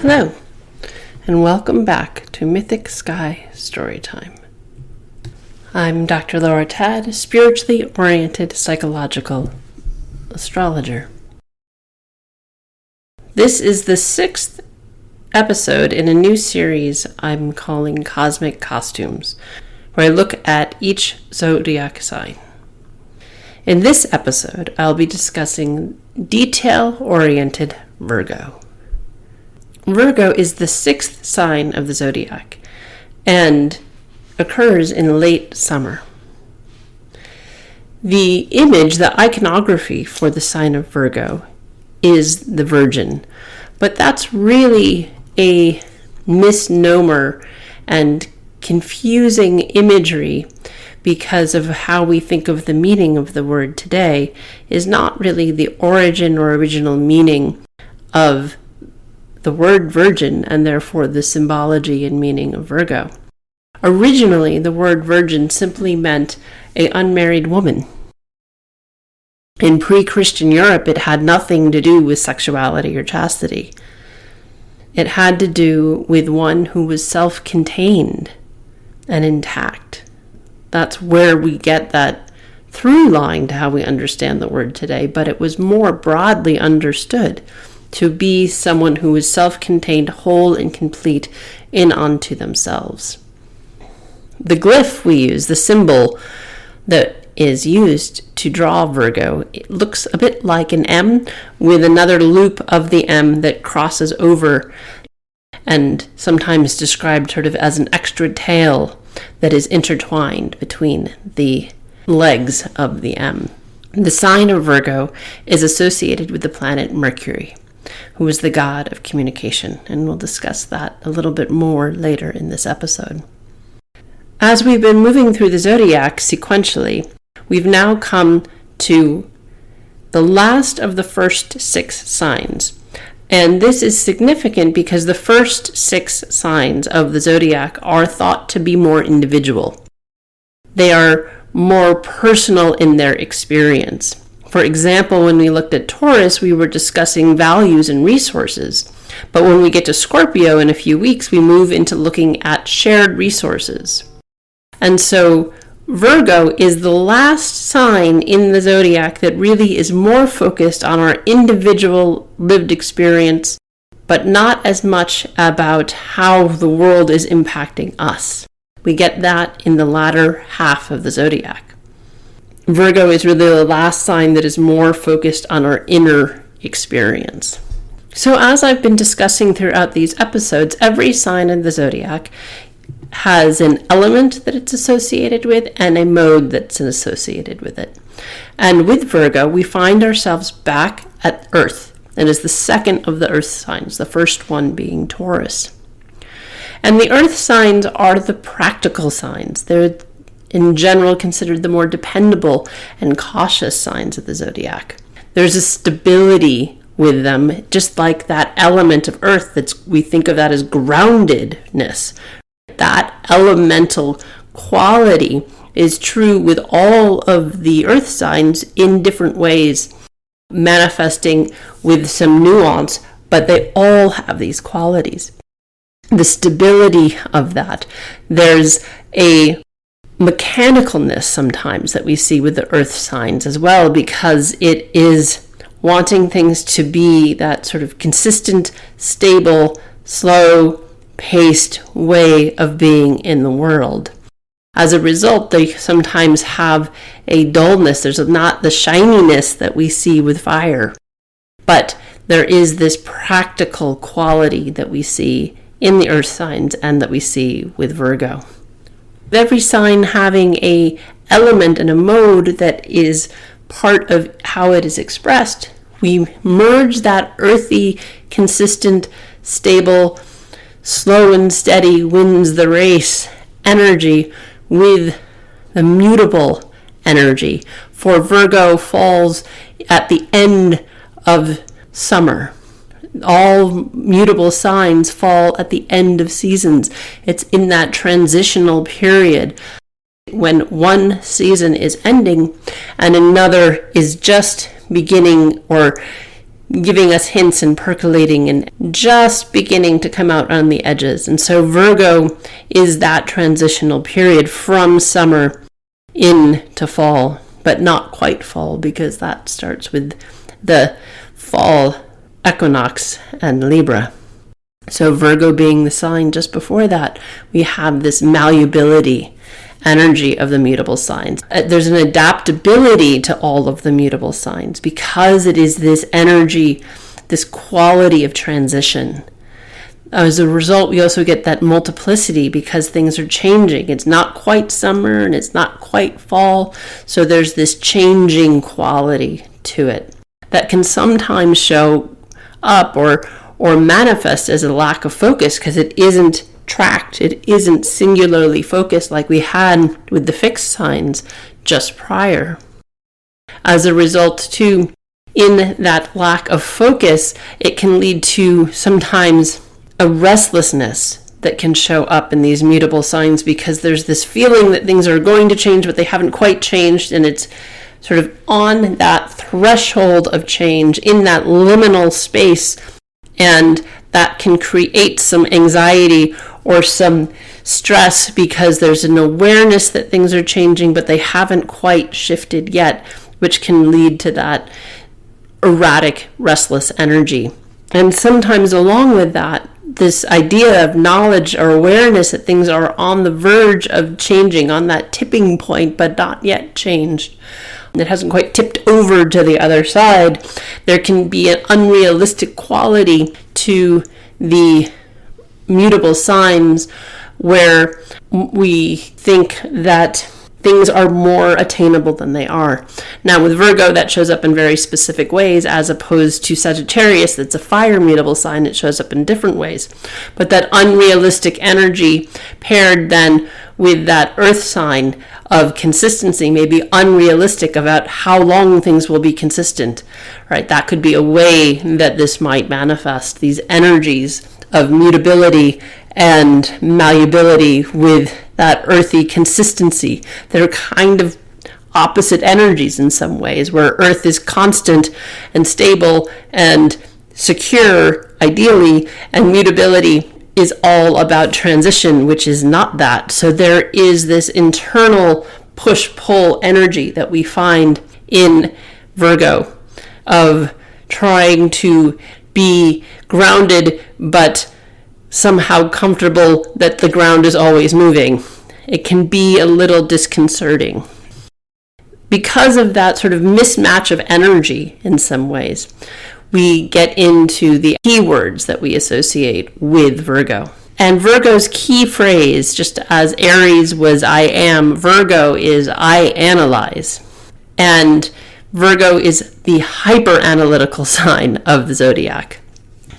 Hello, and welcome back to Mythic Sky Storytime. I'm Dr. Laura Tad, spiritually oriented psychological astrologer. This is the 6th episode in a new series I'm calling Cosmic Costumes, where I look at each zodiac sign. In this episode, I'll be discussing detail-oriented Virgo. Virgo is the 6th sign of the zodiac and occurs in late summer. The image, the iconography for the sign of Virgo is the Virgin, but that's really a misnomer and confusing imagery because of how we think of the meaning of the word today is not really the origin or original meaning of the word virgin, and therefore the symbology and meaning of Virgo. Originally, the word virgin simply meant an unmarried woman. In pre-Christian Europe, it had nothing to do with sexuality or chastity. It had to do with one who was self-contained and intact. That's where we get that through line to how we understand the word today, but it was more broadly understood to be someone who is self-contained, whole and complete in unto themselves. The glyph we use, the symbol that is used to draw Virgo, it looks a bit like an M with another loop of the M that crosses over and sometimes described sort of as an extra tail that is intertwined between the legs of the M. The sign of Virgo is associated with the planet Mercury, who is the god of communication, and we'll discuss that a little bit more later in this episode. As we've been moving through the zodiac sequentially, we've now come to the last of the first 6 signs. And this is significant because the first 6 signs of the zodiac are thought to be more individual. They are more personal in their experience. For example, when we looked at Taurus, we were discussing values and resources. But when we get to Scorpio in a few weeks, we move into looking at shared resources. And so Virgo is the last sign in the zodiac that really is more focused on our individual lived experience, but not as much about how the world is impacting us. We get that in the latter half of the zodiac. Virgo is really the last sign that is more focused on our inner experience. So as I've been discussing throughout these episodes, every sign in the zodiac has an element that it's associated with and a mode that's associated with it. And with Virgo, we find ourselves back at Earth. It is the second of the Earth signs, the first one being Taurus. And the Earth signs are the practical signs. They're in general considered the more dependable and cautious signs of the zodiac. There's a stability with them, just like that element of Earth we think of that as groundedness. That elemental quality is true with all of the Earth signs in different ways, manifesting with some nuance, but they all have these qualities. The stability of that. There's a mechanicalness sometimes that we see with the Earth signs as well, because it is wanting things to be that sort of consistent, stable, slow, paced way of being in the world. As a result, they sometimes have a dullness. There's not the shininess that we see with fire, but there is this practical quality that we see in the Earth signs and that we see with Virgo. Every sign having a element and a mode that is part of how it is expressed, we merge that earthy, consistent, stable, slow and steady wins the race energy with the mutable energy. For Virgo falls at the end of summer. All mutable signs fall at the end of seasons. It's in that transitional period when one season is ending and another is just beginning or giving us hints and percolating and just beginning to come out on the edges. And so Virgo is that transitional period from summer into fall, but not quite fall, because that starts with the fall equinox and Libra. So Virgo being the sign just before that, we have this malleability energy of the mutable signs. There's an adaptability to all of the mutable signs because it is this energy, this quality of transition. As a result, we also get that multiplicity because things are changing. It's not quite summer and it's not quite fall. So there's this changing quality to it that can sometimes show up or manifest as a lack of focus because it isn't tracked. It isn't singularly focused like we had with the fixed signs just prior. As a result, too, in that lack of focus, it can lead to sometimes a restlessness that can show up in these mutable signs because there's this feeling that things are going to change, but they haven't quite changed, and it's sort of on that threshold of change, in that liminal space, and that can create some anxiety or some stress because there's an awareness that things are changing, but they haven't quite shifted yet, which can lead to that erratic, restless energy. And sometimes along with that, this idea of knowledge or awareness that things are on the verge of changing, on that tipping point, but not yet changed. It hasn't quite tipped over to the other side. There can be an unrealistic quality to the mutable signs where we think that things are more attainable than they are. Now with Virgo, that shows up in very specific ways, as opposed to Sagittarius, that's a fire mutable sign. It shows up in different ways. But that unrealistic energy paired then with that earth sign of consistency may be unrealistic about how long things will be consistent, right? That could be a way that this might manifest, these energies of mutability and malleability with that earthy consistency. They're kind of opposite energies in some ways, where earth is constant and stable and secure, ideally, and mutability is all about transition, which is not that. So there is this internal push-pull energy that we find in Virgo of trying to be grounded, but somehow comfortable that the ground is always moving. It can be a little disconcerting. Because of that sort of mismatch of energy in some ways, we get into the keywords that we associate with Virgo. And Virgo's key phrase, just as Aries was I am, Virgo is I analyze. And Virgo is the hyper-analytical sign of the zodiac,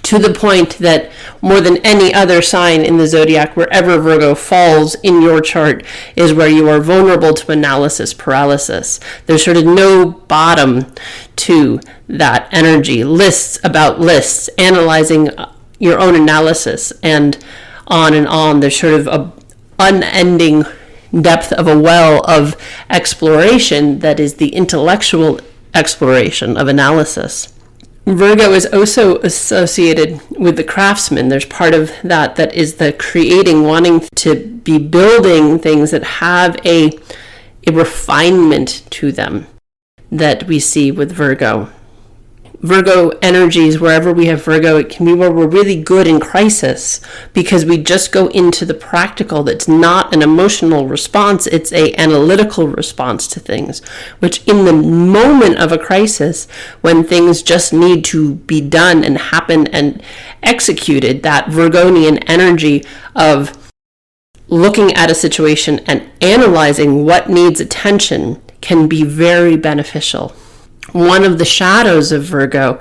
to the point that more than any other sign in the zodiac, wherever Virgo falls in your chart is where you are vulnerable to analysis paralysis. There's sort of no bottom to that energy. Lists about lists, analyzing your own analysis, and on. There's sort of a unending depth of a well of exploration that is the intellectual exploration of analysis. Virgo is also associated with the craftsman. There's part of that is the creating, wanting to be building things that have a refinement to them that we see with Virgo. Virgo energies, wherever we have Virgo, it can be where we're really good in crisis because we just go into the practical. That's not an emotional response, it's an analytical response to things, which in the moment of a crisis, when things just need to be done and happen and executed, that Virgonian energy of looking at a situation and analyzing what needs attention can be very beneficial. One of the shadows of Virgo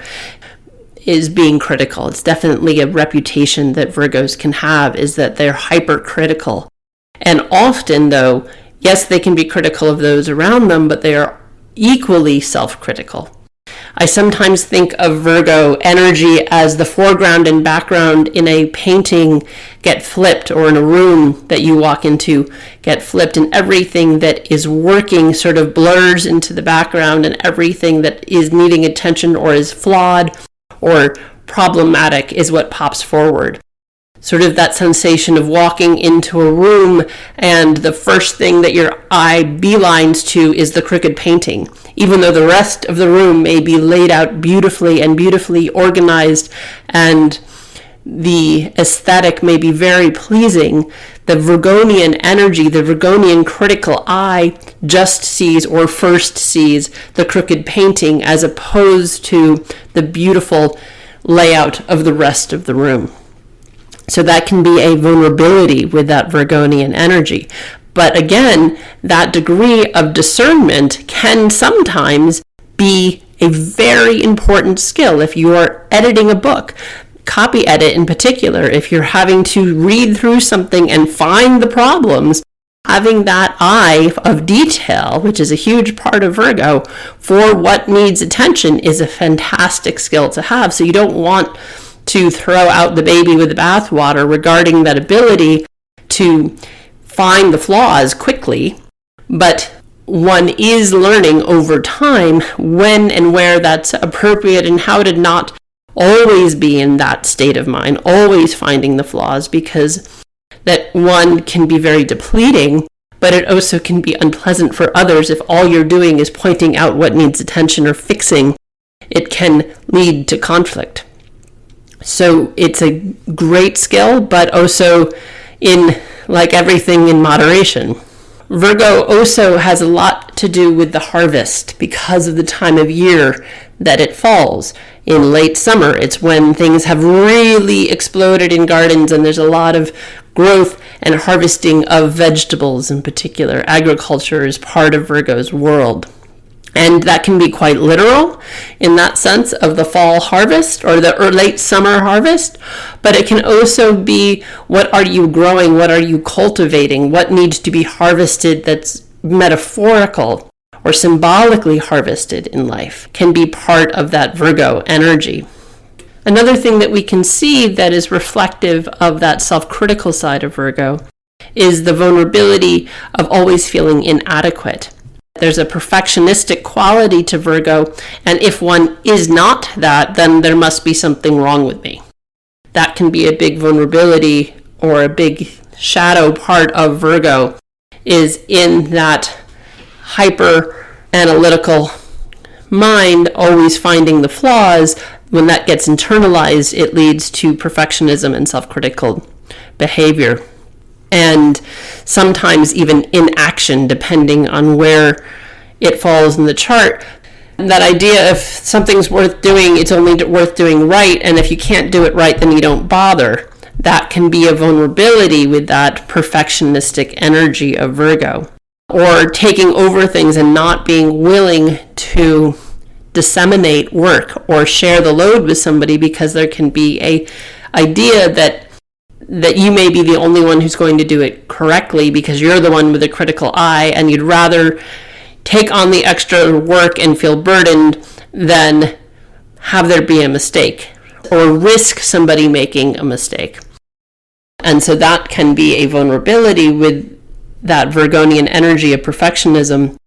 is being critical. It's definitely a reputation that Virgos can have, is that they're hypercritical. And often, though, yes, they can be critical of those around them, but they are equally self-critical. I sometimes think of Virgo energy as the foreground and background in a painting get flipped, or in a room that you walk into get flipped, and everything that is working sort of blurs into the background, and everything that is needing attention or is flawed or problematic is what pops forward. Sort of that sensation of walking into a room and the first thing that your eye beelines to is the crooked painting. Even though the rest of the room may be laid out beautifully and beautifully organized and the aesthetic may be very pleasing, the Virgonian energy, the Virgonian critical eye just sees or first sees the crooked painting as opposed to the beautiful layout of the rest of the room. So that can be a vulnerability with that Virgonian energy. But again, that degree of discernment can sometimes be a very important skill. If you are editing a book, copy edit in particular, if you're having to read through something and find the problems, having that eye of detail, which is a huge part of Virgo, for what needs attention is a fantastic skill to have. So you don't want to throw out the baby with the bathwater regarding that ability to find the flaws quickly, but one is learning over time when and where that's appropriate and how to not always be in that state of mind, always finding the flaws, because that one can be very depleting, but it also can be unpleasant for others if all you're doing is pointing out what needs attention or fixing. It can lead to conflict. So it's a great skill, but also like everything in moderation. Virgo also has a lot to do with the harvest because of the time of year that it falls. In late summer, it's when things have really exploded in gardens and there's a lot of growth and harvesting of vegetables in particular. Agriculture is part of Virgo's world. And that can be quite literal in that sense of the fall harvest or late summer harvest. But it can also be, what are you growing? What are you cultivating? What needs to be harvested that's metaphorical or symbolically harvested in life can be part of that Virgo energy. Another thing that we can see that is reflective of that self-critical side of Virgo is the vulnerability of always feeling inadequate. There's a perfectionistic quality to Virgo, and if one is not that, then there must be something wrong with me. That can be a big vulnerability or a big shadow part of Virgo, is in that hyper analytical mind, always finding the flaws. When that gets internalized, it leads to perfectionism and self-critical behavior. And sometimes even inaction, depending on where it falls in the chart. And that idea, if something's worth doing, it's only worth doing right, and if you can't do it right, then you don't bother. That can be a vulnerability with that perfectionistic energy of Virgo. Or taking over things and not being willing to disseminate work or share the load with somebody, because there can be a idea that you may be the only one who's going to do it correctly because you're the one with a critical eye, and you'd rather take on the extra work and feel burdened than have there be a mistake or risk somebody making a mistake. And so that can be a vulnerability with that Virgonian energy of perfectionism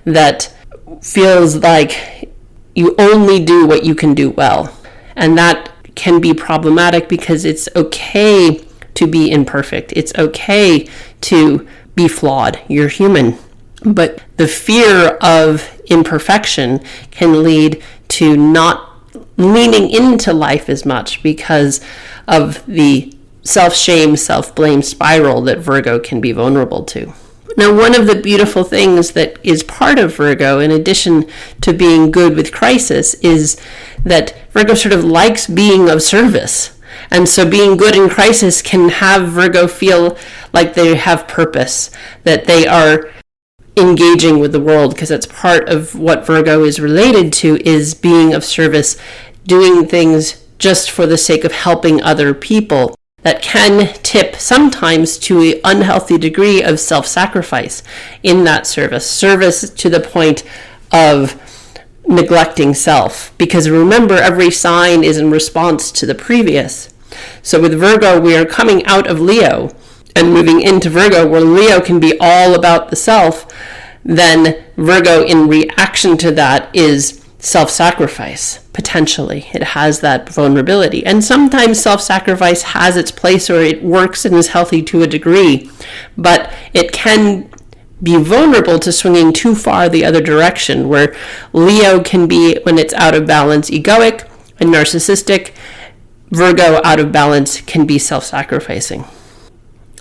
that feels like you only do what you can do well. And that can be problematic because it's okay to be imperfect. It's okay to be flawed. You're human. But the fear of imperfection can lead to not leaning into life as much because of the self-shame, self-blame spiral that Virgo can be vulnerable to. Now, one of the beautiful things that is part of Virgo, in addition to being good with crisis, is that Virgo sort of likes being of service. And so being good in crisis can have Virgo feel like they have purpose, that they are engaging with the world, because that's part of what Virgo is related to, is being of service, doing things just for the sake of helping other people. That can tip sometimes to an unhealthy degree of self-sacrifice in that service to the point of neglecting self. Because remember, every sign is in response to the previous. So with Virgo, we are coming out of Leo and moving into Virgo, where Leo can be all about the self. Then Virgo, in reaction to that, is self-sacrifice, potentially. It has that vulnerability. And sometimes self-sacrifice has its place, or it works and is healthy to a degree, but it can be vulnerable to swinging too far the other direction, where Leo can be, when it's out of balance, egoic and narcissistic. Virgo, out of balance, can be self-sacrificing.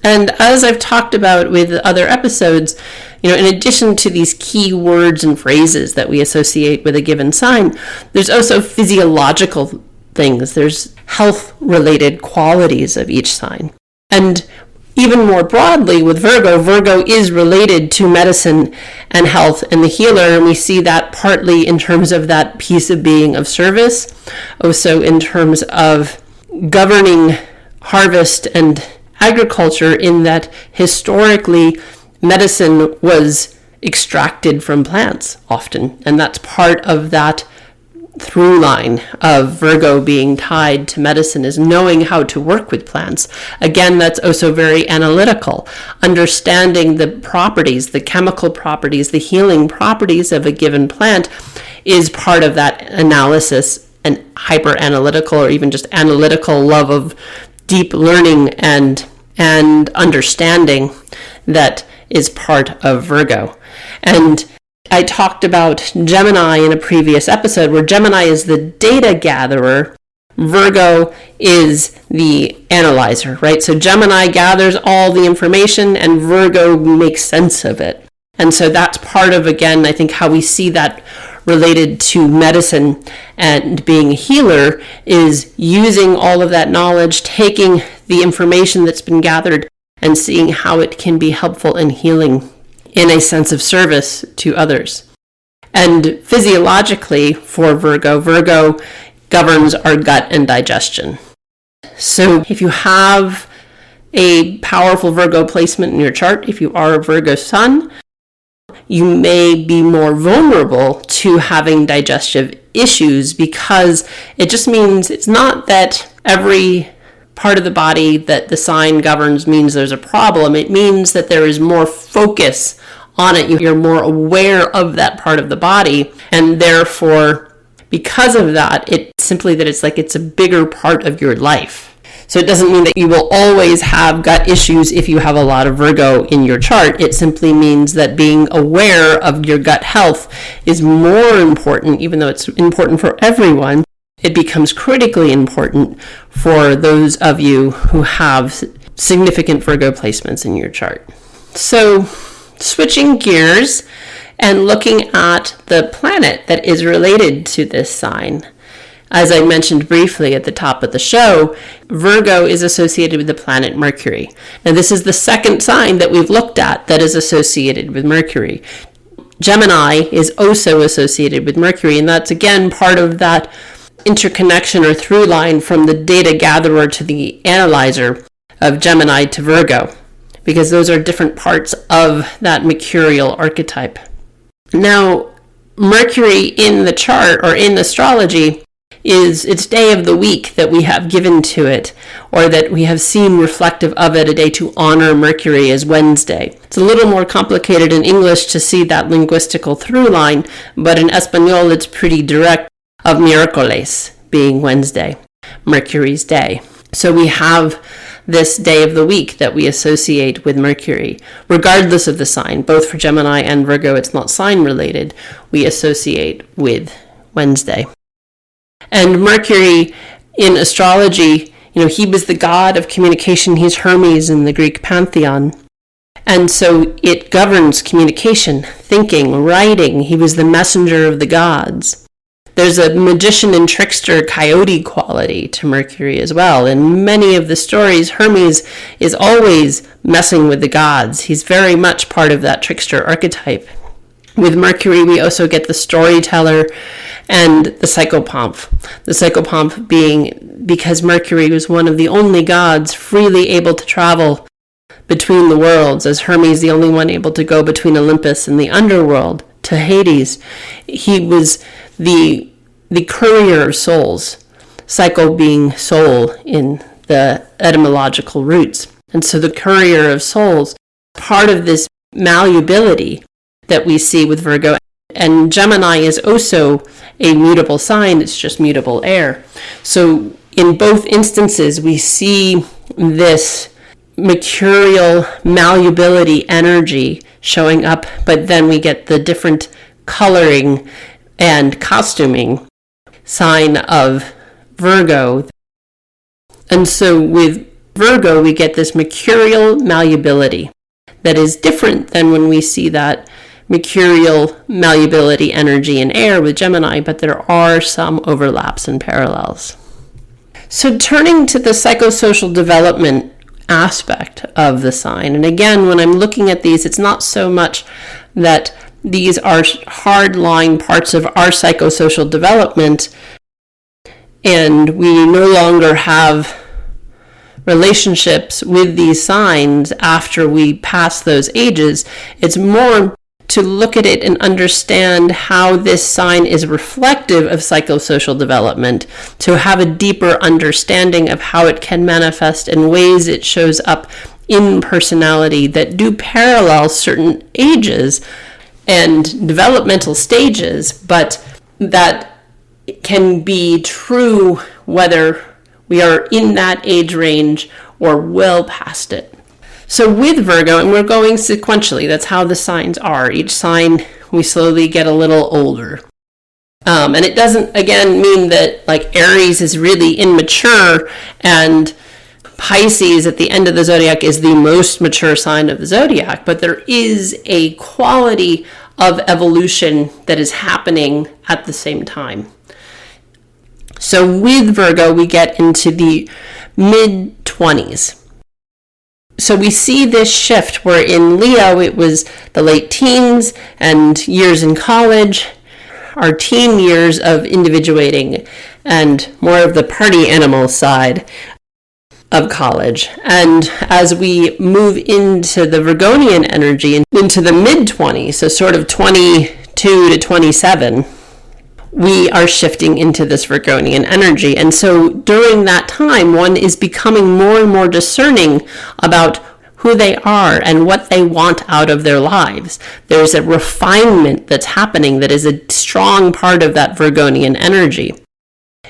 And as I've talked about with other episodes, in addition to these key words and phrases that we associate with a given sign, there's also physiological things. There's health-related qualities of each sign. And even more broadly with Virgo, Virgo is related to medicine and health and the healer, and we see that partly in terms of that piece of being of service, also in terms of governing harvest and agriculture, in that historically medicine was extracted from plants often, and that's part of that through line of Virgo being tied to medicine, is knowing how to work with plants. Again, that's also very analytical. Understanding the properties, the chemical properties, the healing properties of a given plant is part of that analysis, and hyper analytical, or even just analytical love of deep learning and understanding that is part of Virgo. And I talked about Gemini in a previous episode, where Gemini is the data gatherer, Virgo is the analyzer, right? So Gemini gathers all the information and Virgo makes sense of it. And so that's part of, again, I think how we see that related to medicine and being a healer, is using all of that knowledge, taking the information that's been gathered and seeing how it can be helpful in healing in a sense of service to others. And physiologically for Virgo, Virgo governs our gut and digestion. So if you have a powerful Virgo placement in your chart, if you are a Virgo sun, you may be more vulnerable to having digestive issues, because it just means it's not that every part of the body that the sign governs means there's a problem. It means that there is more focus on it. You're more aware of that part of the body, and therefore, because of that, it's simply that it's a bigger part of your life. So it doesn't mean that you will always have gut issues if you have a lot of Virgo in your chart. It simply means that being aware of your gut health is more important, even though it's important for everyone. It becomes critically important for those of you who have significant Virgo placements in your chart. So switching gears and looking at the planet that is related to this sign. As I mentioned briefly at the top of the show, Virgo is associated with the planet Mercury. Now, this is the second sign that we've looked at that is associated with Mercury. Gemini is also associated with Mercury, and that's again part of that interconnection or through line from the data gatherer to the analyzer of Gemini to Virgo, because those are different parts of that mercurial archetype. Now, Mercury in the chart or in astrology is its day of the week that we have given to it, or that we have seen reflective of it, a day to honor Mercury, as Wednesday. It's a little more complicated in English to see that linguistical through line, but in Espanol it's pretty direct, of miércoles being Wednesday, Mercury's day. So we have this day of the week that we associate with Mercury, regardless of the sign. Both for Gemini and Virgo, it's not sign related. We associate with Wednesday. And Mercury in astrology, he was the god of communication. He's Hermes in the Greek pantheon. And so it governs communication, thinking, writing. He was the messenger of the gods. There's a magician and trickster coyote quality to Mercury as well. In many of the stories, Hermes is always messing with the gods. He's very much part of that trickster archetype. With Mercury, we also get the storyteller and the psychopomp. The psychopomp being because Mercury was one of the only gods freely able to travel between the worlds, as Hermes the only one able to go between Olympus and the underworld to Hades. He was the courier of souls, psycho being soul in the etymological roots. And so the courier of souls, part of this malleability that we see with Virgo, and Gemini is also a mutable sign. It's just mutable air. So in both instances, we see this mercurial malleability energy showing up, but then we get the different coloring and costuming sign of Virgo. And so with Virgo, we get this mercurial malleability that is different than when we see that mercurial malleability energy in air with Gemini, but there are some overlaps and parallels. So turning to the psychosocial development aspect of the sign, and again, when I'm looking at these, it's not so much that these are hard-line parts of our psychosocial development and we no longer have relationships with these signs after we pass those ages. It's more to look at it and understand how this sign is reflective of psychosocial development, to have a deeper understanding of how it can manifest and ways it shows up in personality that do parallel certain ages and developmental stages, but that can be true whether we are in that age range or well past it. So with Virgo, and we're going sequentially, that's how the signs are. Each sign, we slowly get a little older. And it doesn't, again, mean that like Aries is really immature and Pisces at the end of the zodiac is the most mature sign of the zodiac, but there is a quality of evolution that is happening at the same time. So with Virgo, we get into the mid-20s. So we see this shift where in Leo, it was the late teens and years in college, our teen years of individuating, and more of the party animal side of college. And as we move into the Virgonian energy and into the mid-20s, so sort of 22 to 27, we are shifting into this Virgonian energy. And so during that time, one is becoming more and more discerning about who they are and what they want out of their lives. There's a refinement that's happening that is a strong part of that Virgonian energy.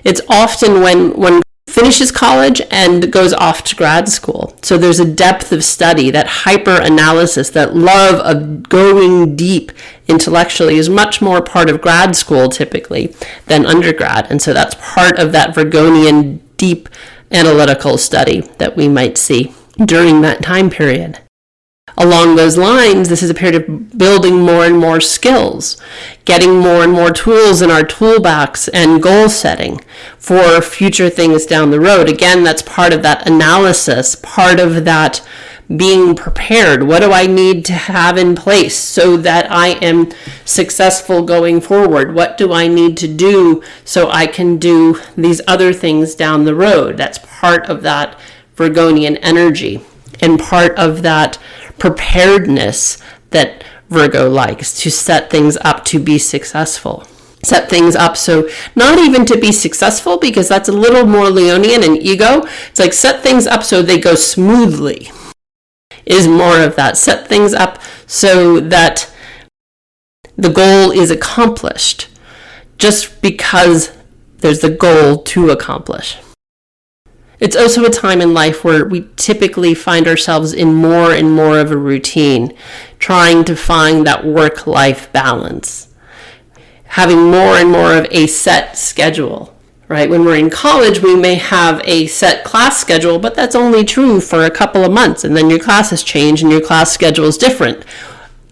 It's often when one finishes college and goes off to grad school. So there's a depth of study, that hyper-analysis, that love of going deep intellectually is much more part of grad school typically than undergrad. And so that's part of that Virgonian deep analytical study that we might see during that time period. Along those lines, this is a period of building more and more skills, getting more and more tools in our toolbox, and goal setting for future things down the road. Again, that's part of that analysis, part of that being prepared. What do I need to have in place so that I am successful going forward? What do I need to do so I can do these other things down the road? That's part of that Virgonian energy and part of that preparedness that Virgo likes, to set things up to be successful. Set things up so not even to be successful, because that's a little more Leonian and ego. It's like set things up so they go smoothly is more of that. Set things up so that the goal is accomplished just because there's the goal to accomplish. It's also a time in life where we typically find ourselves in more and more of a routine, trying to find that work-life balance, having more and more of a set schedule, right? When we're in college, we may have a set class schedule, but that's only true for a couple of months, and then your classes change and your class schedule is different.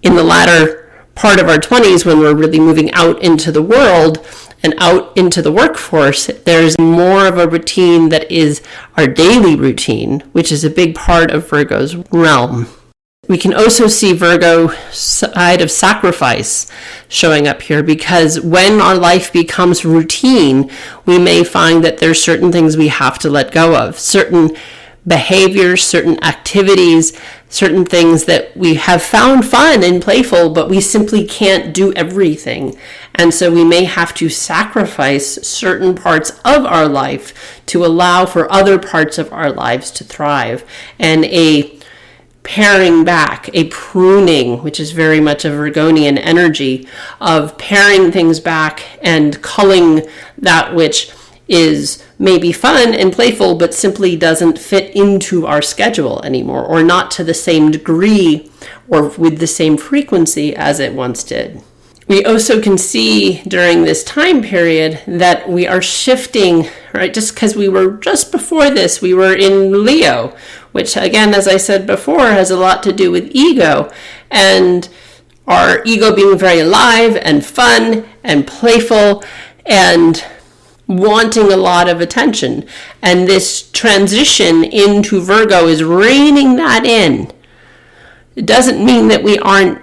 In the latter part of our 20s, when we're really moving out into the world and out into the workforce, there's more of a routine that is our daily routine, which is a big part of Virgo's realm. We can also see Virgo side of sacrifice showing up here, because when our life becomes routine, we may find that there's certain things we have to let go of, certain behaviors, certain activities, certain things that we have found fun and playful, but we simply can't do everything. And so we may have to sacrifice certain parts of our life to allow for other parts of our lives to thrive. And a paring back, a pruning, which is very much a Virgonian energy of paring things back and culling that which is maybe fun and playful, but simply doesn't fit into our schedule anymore, or not to the same degree or with the same frequency as it once did. We also can see during this time period that we are shifting, right? Just because just before this, we were in Leo, which again, as I said before, has a lot to do with ego, and our ego being very alive and fun and playful and wanting a lot of attention. And this transition into Virgo is reining that in. It doesn't mean that we aren't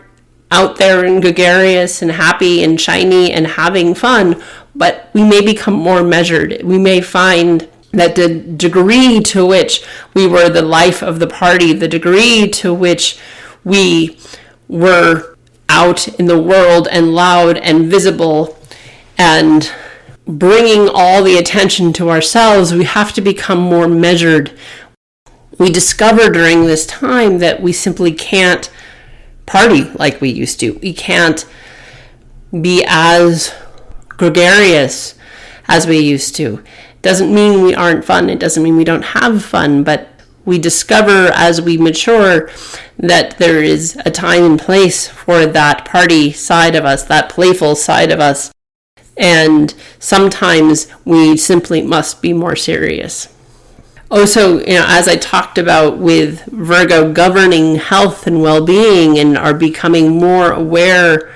out there and gregarious and happy and shiny and having fun, but we may become more measured. We may find that the degree to which we were the life of the party, the degree to which we were out in the world and loud and visible and bringing all the attention to ourselves, we have to become more measured. We discover during this time that we simply can't party like we used to. We can't be as gregarious as we used to. It doesn't mean we aren't fun. It doesn't mean we don't have fun, but we discover as we mature that there is a time and place for that party side of us, that playful side of us. And sometimes we simply must be more serious. Also, as I talked about with Virgo governing health and well-being and are becoming more aware,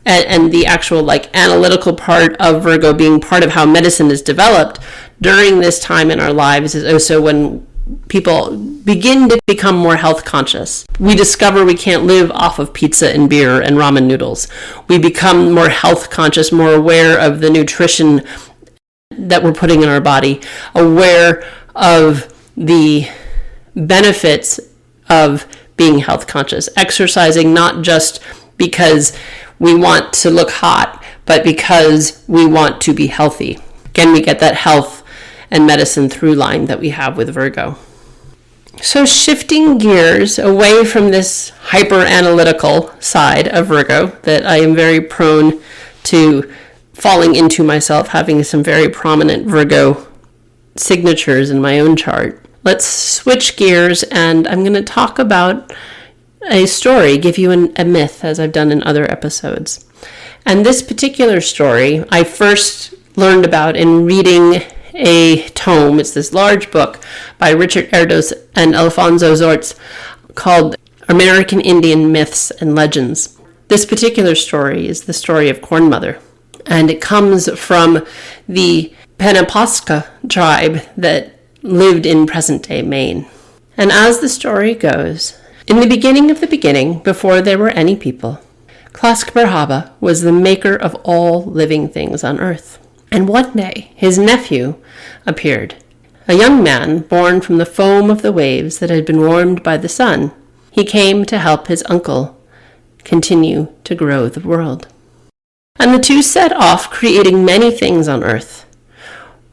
and the actual analytical part of Virgo being part of how medicine is developed during this time in our lives is also when people begin to become more health conscious. We discover we can't live off of pizza and beer and ramen noodles. We become more health conscious, more aware of the nutrition that we're putting in our body, aware of the benefits of being health conscious, exercising not just because we want to look hot, but because we want to be healthy. Again, we get that health and medicine through line that we have with Virgo. So shifting gears away from this hyper-analytical side of Virgo that I am very prone to falling into myself, having some very prominent Virgo signatures in my own chart. Let's switch gears, and I'm going to talk about a story, give you a myth, as I've done in other episodes. And this particular story I first learned about in reading a tome. It's this large book by Richard Erdos and Alfonso Zortz called American Indian Myths and Legends. This particular story is the story of Corn Mother, and it comes from the Penobscot tribe that lived in present-day Maine. And as the story goes, in the beginning of the beginning, before there were any people, Klaskberhaba was the maker of all living things on earth. And one day, his nephew appeared, a young man born from the foam of the waves that had been warmed by the sun. He came to help his uncle continue to grow the world. And the two set off creating many things on earth.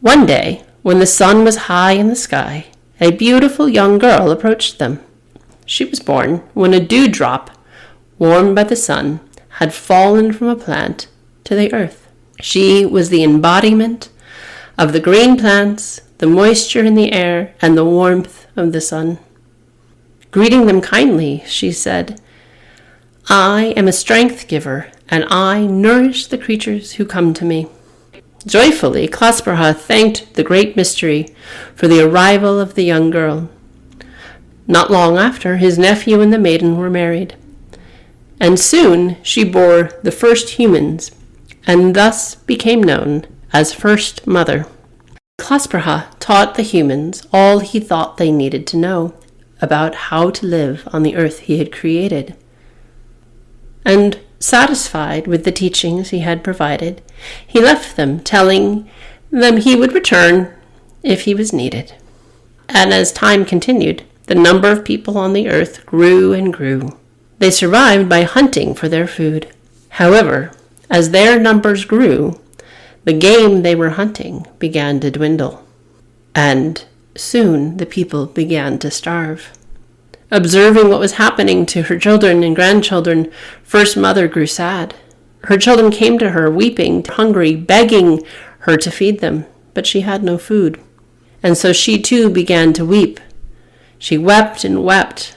One day, when the sun was high in the sky, a beautiful young girl approached them. She was born when a dewdrop, warmed by the sun, had fallen from a plant to the earth. She was the embodiment of the green plants, the moisture in the air, and the warmth of the sun. Greeting them kindly, she said, "I am a strength giver, and I nourish the creatures who come to me." Joyfully, Klasperha thanked the great mystery for the arrival of the young girl. Not long after, his nephew and the maiden were married, and soon she bore the first humans, and thus became known as First Mother. Klasperha taught the humans all he thought they needed to know about how to live on the earth he had created. And satisfied with the teachings he had provided, he left them, telling them he would return if he was needed. And as time continued, the number of people on the earth grew and grew. They survived by hunting for their food. However, as their numbers grew, the game they were hunting began to dwindle, and soon the people began to starve. Observing what was happening to her children and grandchildren, First Mother grew sad. Her children came to her, weeping, hungry, begging her to feed them, but she had no food. And so she too began to weep. She wept and wept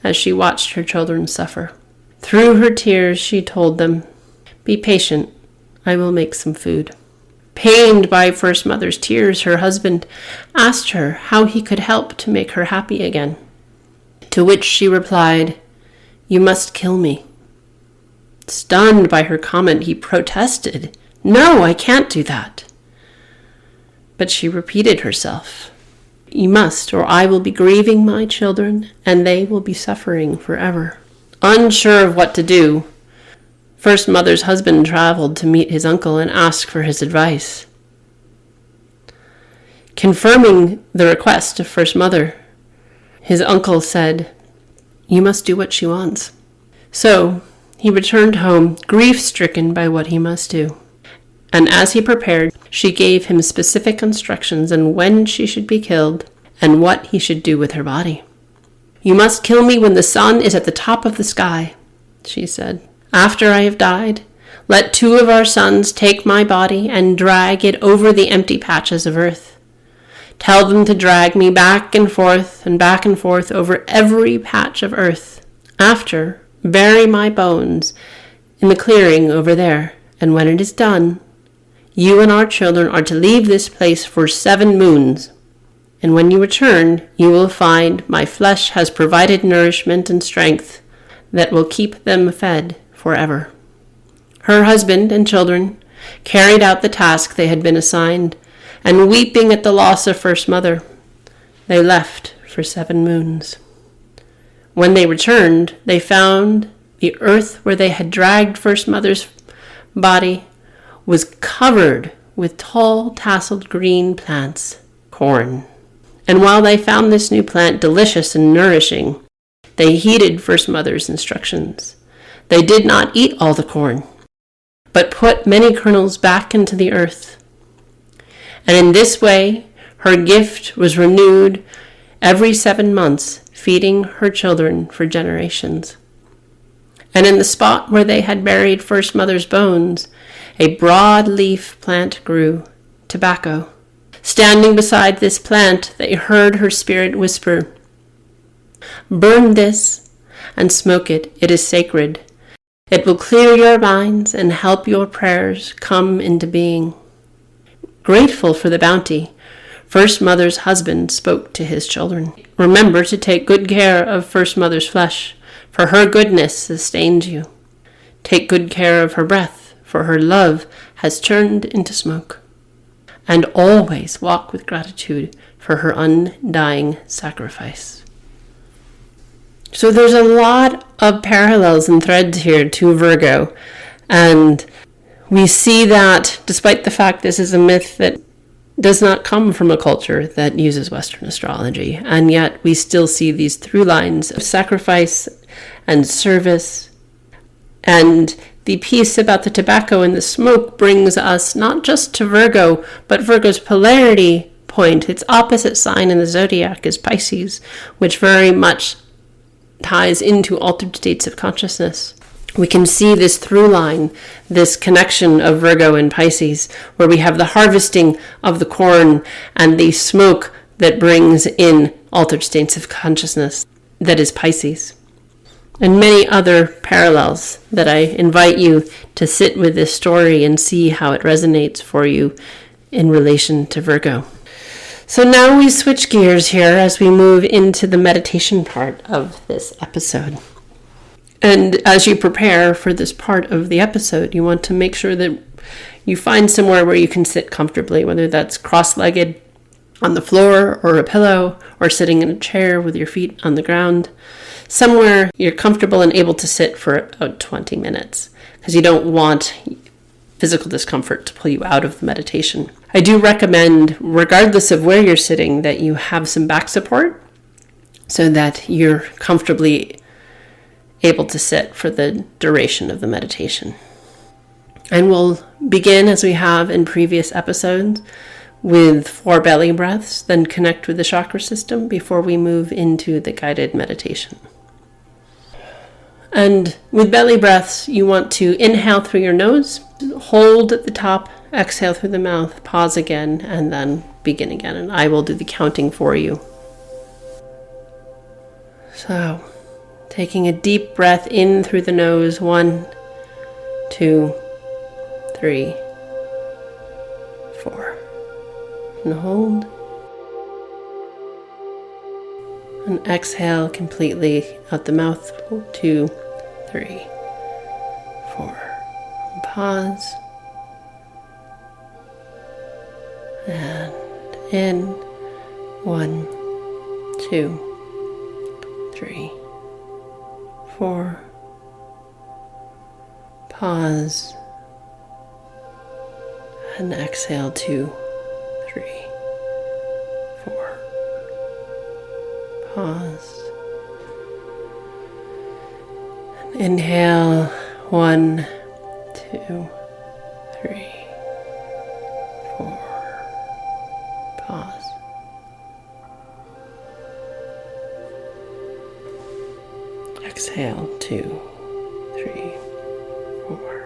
as she watched her children suffer. Through her tears, she told them, "Be patient, I will make some food." Pained by First Mother's tears, her husband asked her how he could help to make her happy again. To which she replied, "You must kill me." Stunned by her comment, he protested, "No, I can't do that." But she repeated herself, "You must, or I will be grieving my children, and they will be suffering forever." Unsure of what to do, First Mother's husband traveled to meet his uncle and ask for his advice. Confirming the request of First Mother, his uncle said, "You must do what she wants." So he returned home, grief-stricken by what he must do. And as he prepared, she gave him specific instructions on when she should be killed and what he should do with her body. "You must kill me when the sun is at the top of the sky," she said. "After I have died, let 2 of our sons take my body and drag it over the empty patches of earth. Tell them to drag me back and forth over every patch of earth. After, bury my bones in the clearing over there, and when it is done, you and our children are to leave this place for 7 moons. And when you return, you will find my flesh has provided nourishment and strength that will keep them fed forever." Her husband and children carried out the task they had been assigned, and weeping at the loss of First Mother, they left for 7 moons. When they returned, they found the earth where they had dragged First Mother's body was covered with tall, tasseled green plants, corn. And while they found this new plant delicious and nourishing, they heeded First Mother's instructions. They did not eat all the corn, but put many kernels back into the earth. And in this way, her gift was renewed every 7 months, feeding her children for generations. And in the spot where they had buried First Mother's bones, a broad-leaf plant grew, tobacco. Standing beside this plant, they heard her spirit whisper, "Burn this and smoke it. It is sacred. It will clear your minds and help your prayers come into being." Grateful for the bounty, First Mother's husband spoke to his children. "Remember to take good care of First Mother's flesh, for her goodness sustains you. Take good care of her breath, for her love has turned into smoke. And always walk with gratitude for her undying sacrifice." So there's a lot of parallels and threads here to Virgo, and we see that despite the fact this is a myth that does not come from a culture that uses Western astrology, and yet we still see these through lines of sacrifice and service. And the piece about the tobacco and the smoke brings us not just to Virgo, but Virgo's polarity point. Its opposite sign in the zodiac is Pisces, which very much ties into altered states of consciousness. We can see this through line, this connection of Virgo and Pisces, where we have the harvesting of the corn and the smoke that brings in altered states of consciousness, that is Pisces. And many other parallels that I invite you to sit with this story and see how it resonates for you in relation to Virgo. So now we switch gears here as we move into the meditation part of this episode. And as you prepare for this part of the episode, you want to make sure that you find somewhere where you can sit comfortably, whether that's cross-legged on the floor or a pillow, or sitting in a chair with your feet on the ground. Somewhere you're comfortable and able to sit for about 20 minutes, because you don't want physical discomfort to pull you out of the meditation. I do recommend, regardless of where you're sitting, that you have some back support so that you're comfortably able to sit for the duration of the meditation. And we'll begin, as we have in previous episodes, with 4 belly breaths, then connect with the chakra system before we move into the guided meditation. And with belly breaths, you want to inhale through your nose, hold at the top, exhale through the mouth, pause again, and then begin again. And I will do the counting for you. So, taking a deep breath in through the nose, 1, 2, 3, 4. And hold. And exhale completely out the mouth, 2, 3, 4. And pause. And in, 1, 2, 3, 4. Pause. And exhale, 2, 3, 4. Pause. And inhale, 1, 2, 3, 4. Pause. Exhale, 2, 3, 4.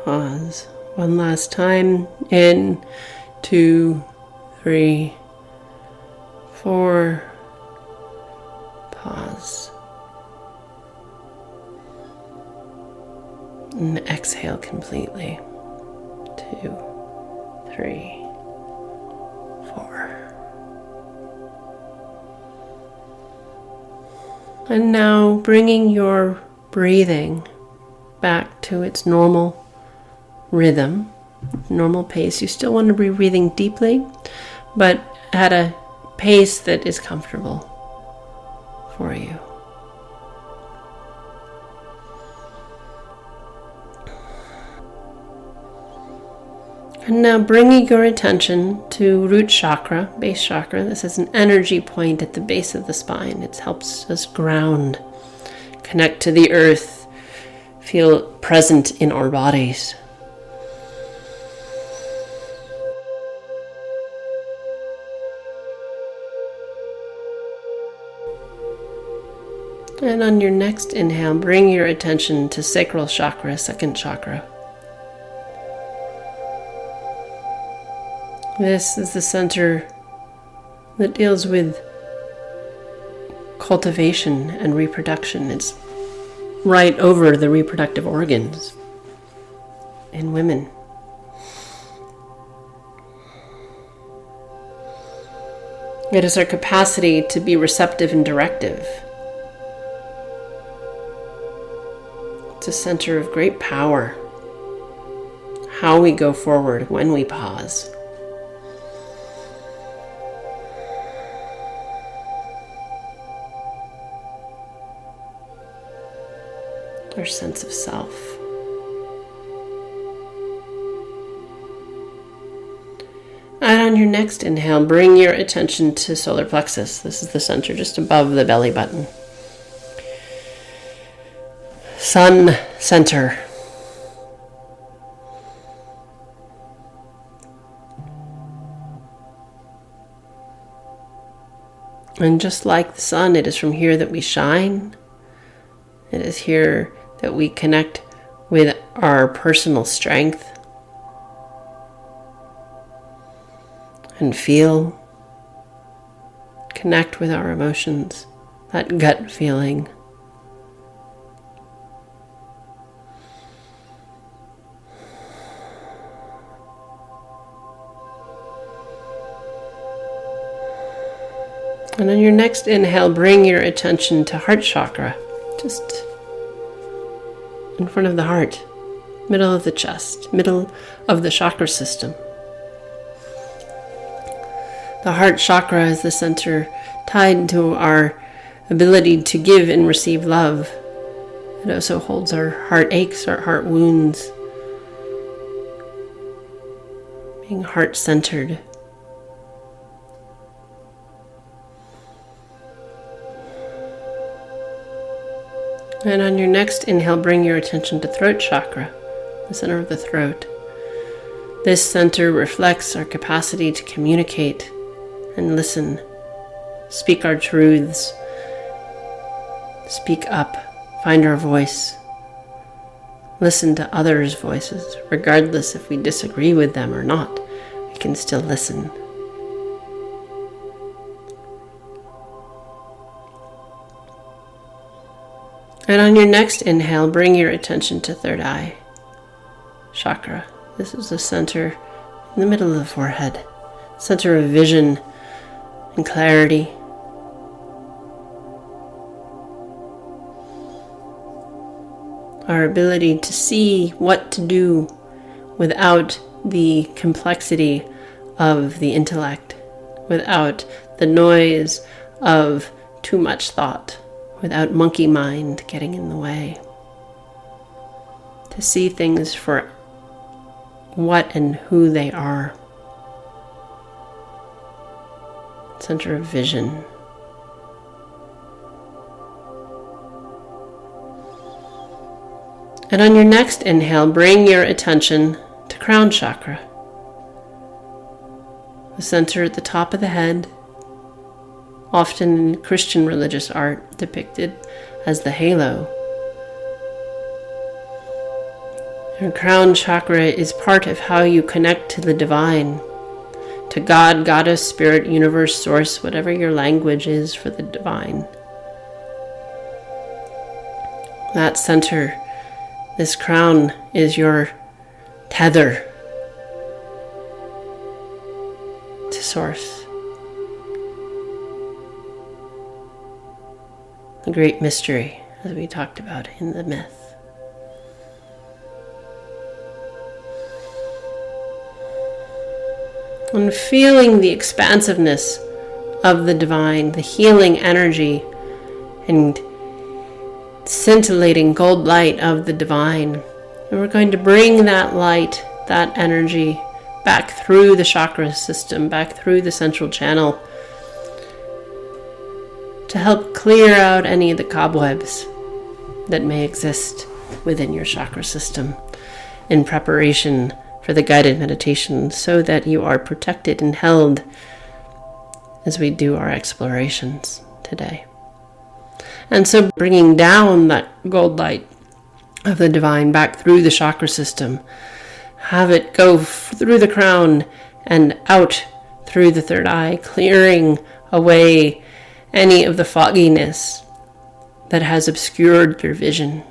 Pause. One last time. In, 2, 3, 4. Pause. And exhale completely. 2, 3, 4. And now bringing your breathing back to its normal rhythm, normal pace. You still want to be breathing deeply, but at a pace that is comfortable for you. And now bringing your attention to root chakra, base chakra. This is an energy point at the base of the spine. It helps us ground, connect to the earth, feel present in our bodies. And on your next inhale, bring your attention to sacral chakra, second chakra. This is the center that deals with cultivation and reproduction. It's right over the reproductive organs in women. It is our capacity to be receptive and directive. It's a center of great power. How we go forward when we pause. Our sense of self. And on your next inhale, bring your attention to solar plexus. This is the center just above the belly button. Sun center. And just like the sun, it is from here that we shine. It is here that we connect with our personal strength and feel, connect with our emotions, that gut feeling. And on your next inhale, bring your attention to heart chakra, just in front of the heart, middle of the chest, middle of the chakra system. The heart chakra is the center tied to our ability to give and receive love. It also holds our heart aches, our heart wounds, being heart-centered. And on your next inhale, bring your attention to throat chakra, the center of the throat. This center reflects our capacity to communicate and listen, speak our truths, speak up, find our voice, listen to others' voices, regardless if we disagree with them or not. We can still listen. And on your next inhale, bring your attention to third eye chakra. This is the center in the middle of the forehead, center of vision and clarity. Our ability to see what to do without the complexity of the intellect, without the noise of too much thought, without monkey mind getting in the way. To see things for what and who they are. Center of vision. And on your next inhale, bring your attention to crown chakra. The center at the top of the head, often in Christian religious art depicted as the halo. Your crown chakra is part of how you connect to the divine, to God, Goddess, Spirit, Universe, Source, whatever your language is for the divine. That center, this crown, is your tether to Source. The great mystery, as we talked about in the myth. And feeling the expansiveness of the divine, the healing energy and scintillating gold light of the divine. And we're going to bring that light, that energy, back through the chakra system, back through the central channel, to help clear out any of the cobwebs that may exist within your chakra system in preparation for the guided meditation, so that you are protected and held as we do our explorations today. And so bringing down that gold light of the divine back through the chakra system, have it go through the crown and out through the third eye, clearing away any of the fogginess that has obscured your vision,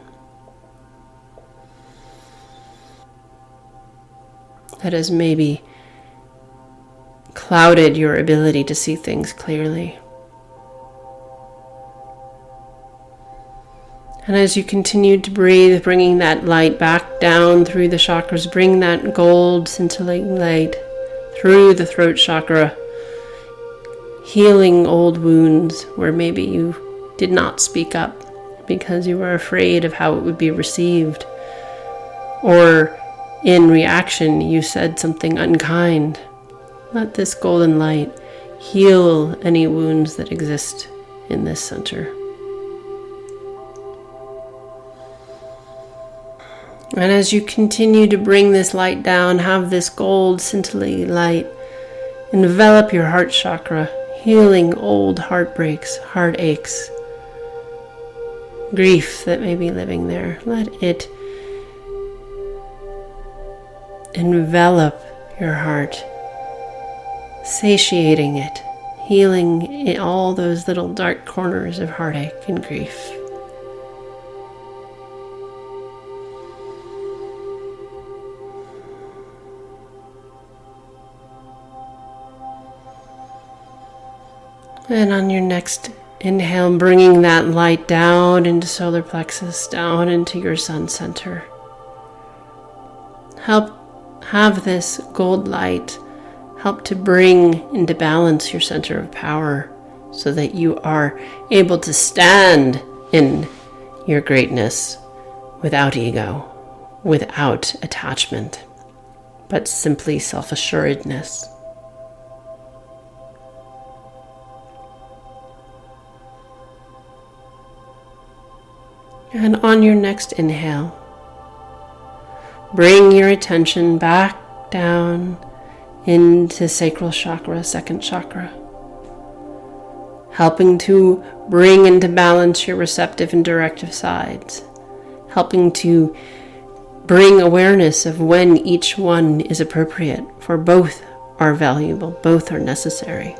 that has maybe clouded your ability to see things clearly. And as you continue to breathe, bringing that light back down through the chakras, bring that gold scintillating light through the throat chakra, healing old wounds where maybe you did not speak up because you were afraid of how it would be received, or in reaction you said something unkind. Let this golden light heal any wounds that exist in this center. And as you continue to bring this light down, have this gold scintillating light envelop your heart chakra, healing old heartbreaks, heartaches, grief that may be living there. Let it envelop your heart, satiating it, healing in all those little dark corners of heartache and grief. And on your next inhale, bringing that light down into solar plexus, down into your sun center. Have this gold light help to bring into balance your center of power, so that you are able to stand in your greatness without ego, without attachment, but simply self-assuredness. And on your next inhale, bring your attention back down into sacral chakra, second chakra, helping to bring into balance your receptive and directive sides, helping to bring awareness of when each one is appropriate, for both are valuable, both are necessary,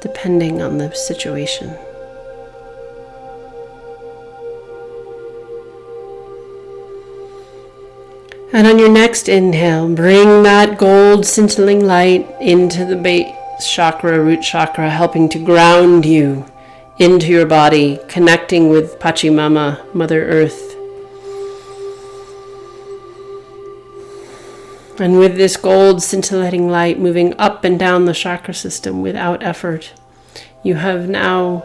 depending on the situation. And on your next inhale, bring that gold scintillating light into the base chakra, root chakra, helping to ground you into your body, connecting with Pachamama, Mother Earth. And with this gold scintillating light moving up and down the chakra system without effort, you have now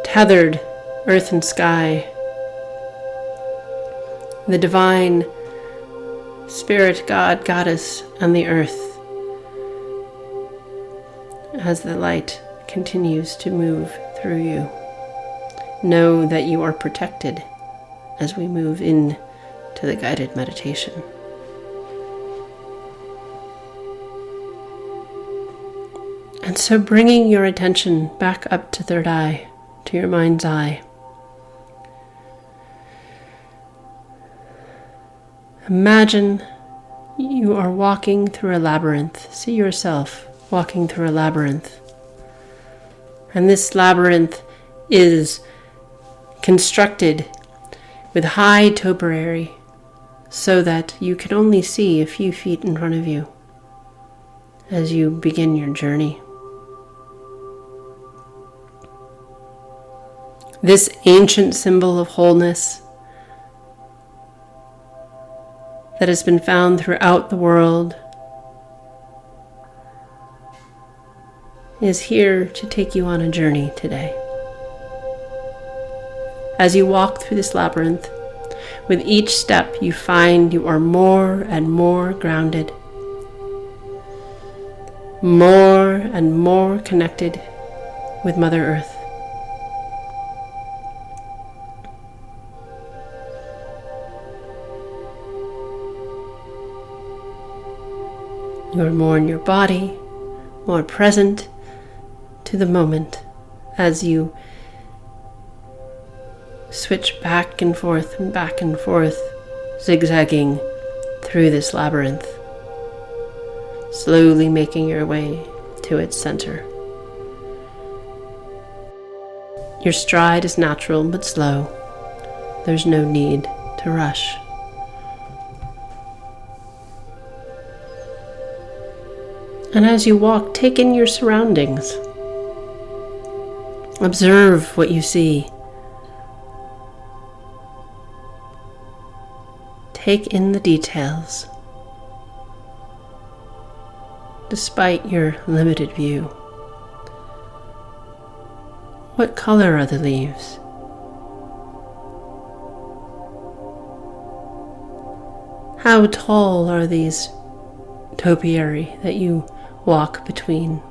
tethered earth and sky, the divine Spirit, God, Goddess, and the earth, as the light continues to move through you. Know that you are protected as we move in to the guided meditation. And so bringing your attention back up to third eye, to your mind's eye. Imagine you are walking through a labyrinth. See yourself walking through a labyrinth. And this labyrinth is constructed with high topiary so that you can only see a few feet in front of you as you begin your journey. This ancient symbol of wholeness that has been found throughout the world is here to take you on a journey today. As you walk through this labyrinth, with each step you find you are more and more grounded, more and more connected with Mother Earth. You are more in your body, more present to the moment as you switch back and forth, zigzagging through this labyrinth, slowly making your way to its center. Your stride is natural but slow. There's no need to rush. And as you walk, take in your surroundings. Observe what you see. Take in the details, despite your limited view. What color are the leaves? How tall are these topiary that you walk between?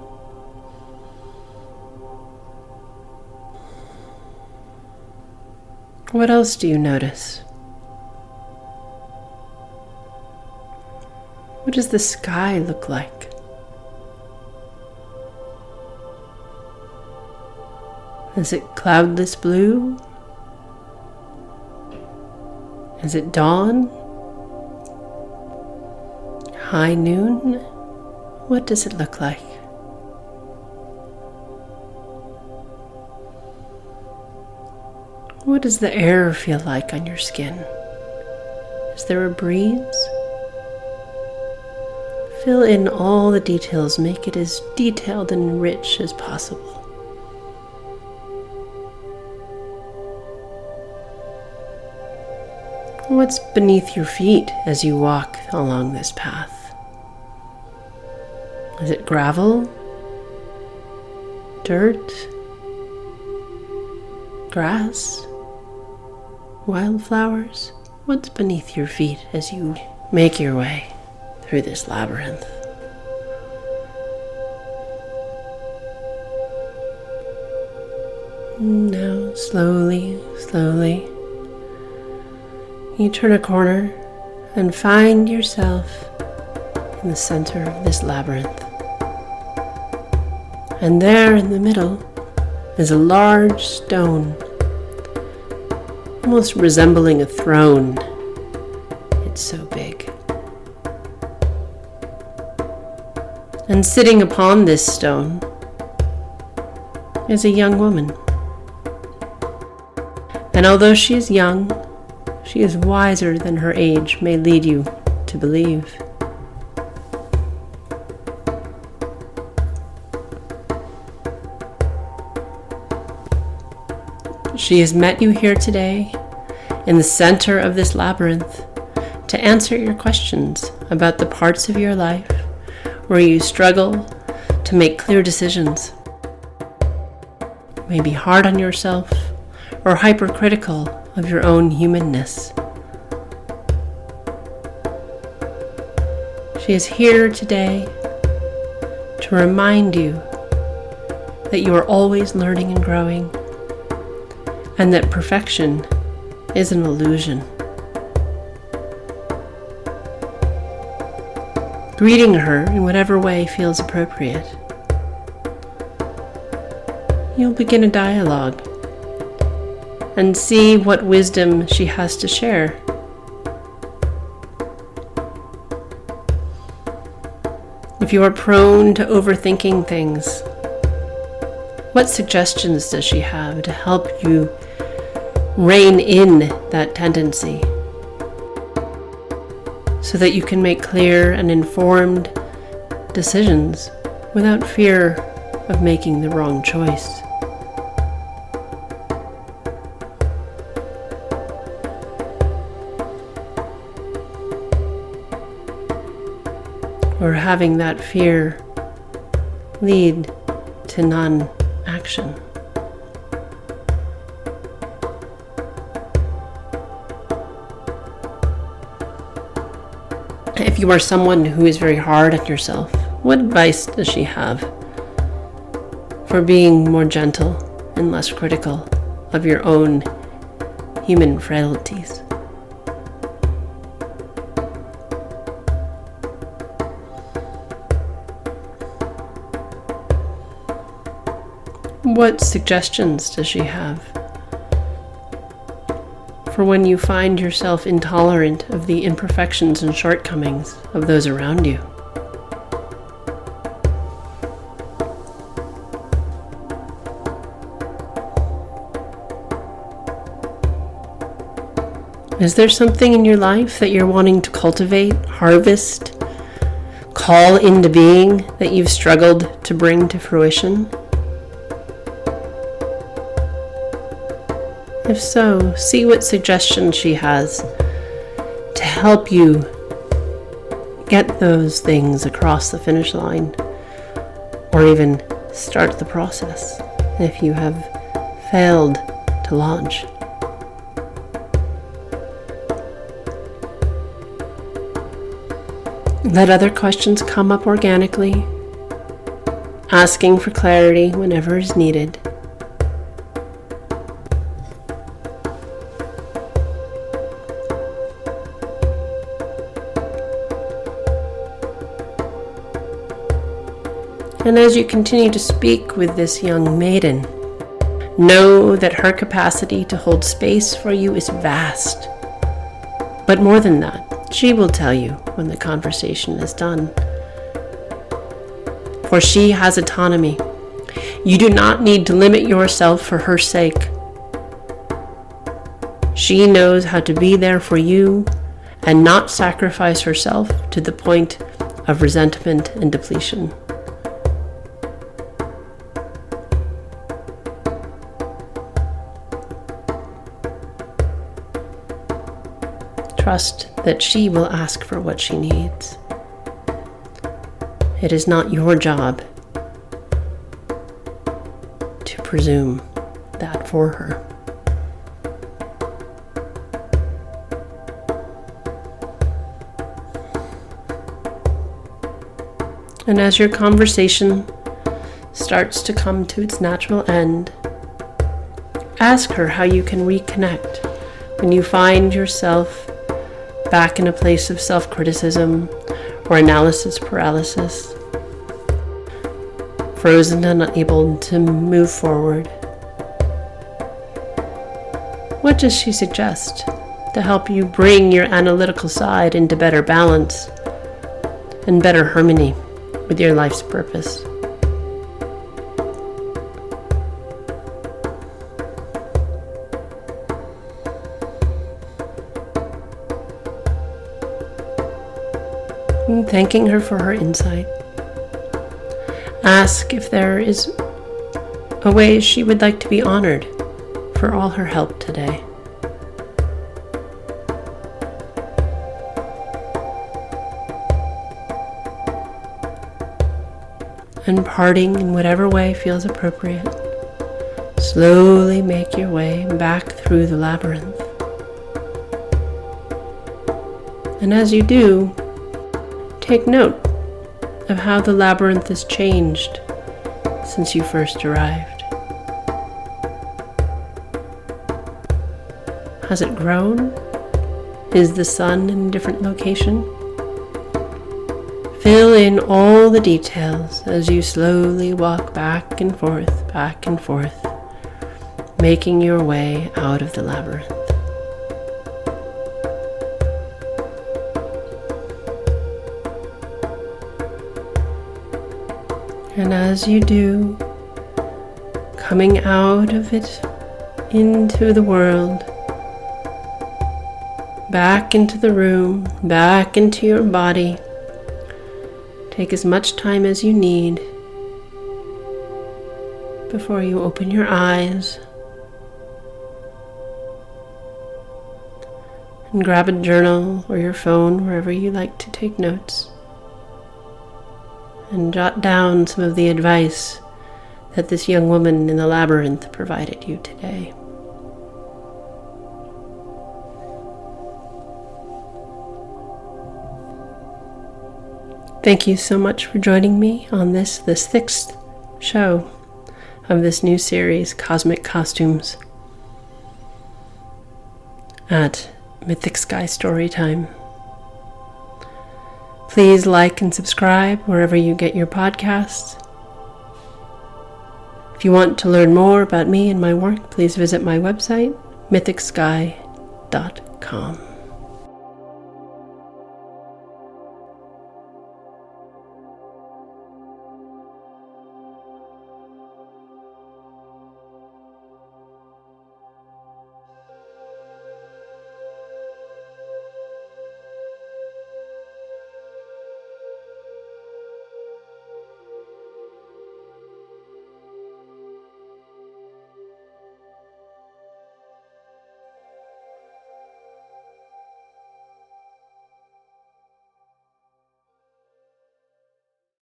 What else do you notice? What does the sky look like? Is it cloudless blue? Is it dawn? High noon? What does it look like? What does the air feel like on your skin? Is there a breeze? Fill in all the details. Make it as detailed and rich as possible. What's beneath your feet as you walk along this path? Is it gravel? Dirt? Grass? Wildflowers? What's beneath your feet as you make your way through this labyrinth? Now, slowly, you turn a corner and find yourself in the center of this labyrinth. And there in the middle is a large stone, almost resembling a throne. It's so big. And sitting upon this stone is a young woman. And although she is young, she is wiser than her age may lead you to believe. She has met you here today in the center of this labyrinth to answer your questions about the parts of your life where you struggle to make clear decisions. You may be hard on yourself or hypercritical of your own humanness. She is here today to remind you that you are always learning and growing, and that perfection is an illusion. Greeting her in whatever way feels appropriate. You'll begin a dialogue and see what wisdom she has to share. If you are prone to overthinking things, what suggestions does she have to help you rein in that tendency so that you can make clear and informed decisions without fear of making the wrong choice? Or having that fear lead to non-action. If you are someone who is very hard on yourself, what advice does she have for being more gentle and less critical of your own human frailties? What suggestions does she have for when you find yourself intolerant of the imperfections and shortcomings of those around you? Is there something in your life that you're wanting to cultivate, harvest, call into being that you've struggled to bring to fruition? If so, see what suggestions she has to help you get those things across the finish line, or even start the process if you have failed to launch. Let other questions come up organically, asking for clarity whenever is needed. And as you continue to speak with this young maiden, know that her capacity to hold space for you is vast. But more than that, she will tell you when the conversation is done. For she has autonomy. You do not need to limit yourself for her sake. She knows how to be there for you and not sacrifice herself to the point of resentment and depletion. Trust that she will ask for what she needs. It is not your job to presume that for her. And as your conversation starts to come to its natural end, ask her how you can reconnect when you find yourself back in a place of self-criticism or analysis paralysis, frozen and unable to move forward. What does she suggest to help you bring your analytical side into better balance and better harmony with your life's purpose? And thanking her for her insight. Ask if there is a way she would like to be honored for all her help today. And parting in whatever way feels appropriate, slowly make your way back through the labyrinth. And as you do, take note of how the labyrinth has changed since you first arrived. Has it grown? Is the sun in a different location? Fill in all the details as you slowly walk back and forth, making your way out of the labyrinth. And as you do, coming out of it into the world, back into the room, back into your body, take as much time as you need before you open your eyes and grab a journal or your phone, wherever you like to take notes, and jot down some of the advice that this young woman in the labyrinth provided you today. Thank you so much for joining me on this sixth show of this new series, Cosmic Costumes, at Mythic Sky Storytime. Please like and subscribe wherever you get your podcasts. If you want to learn more about me and my work, please visit my website, mythicsky.com.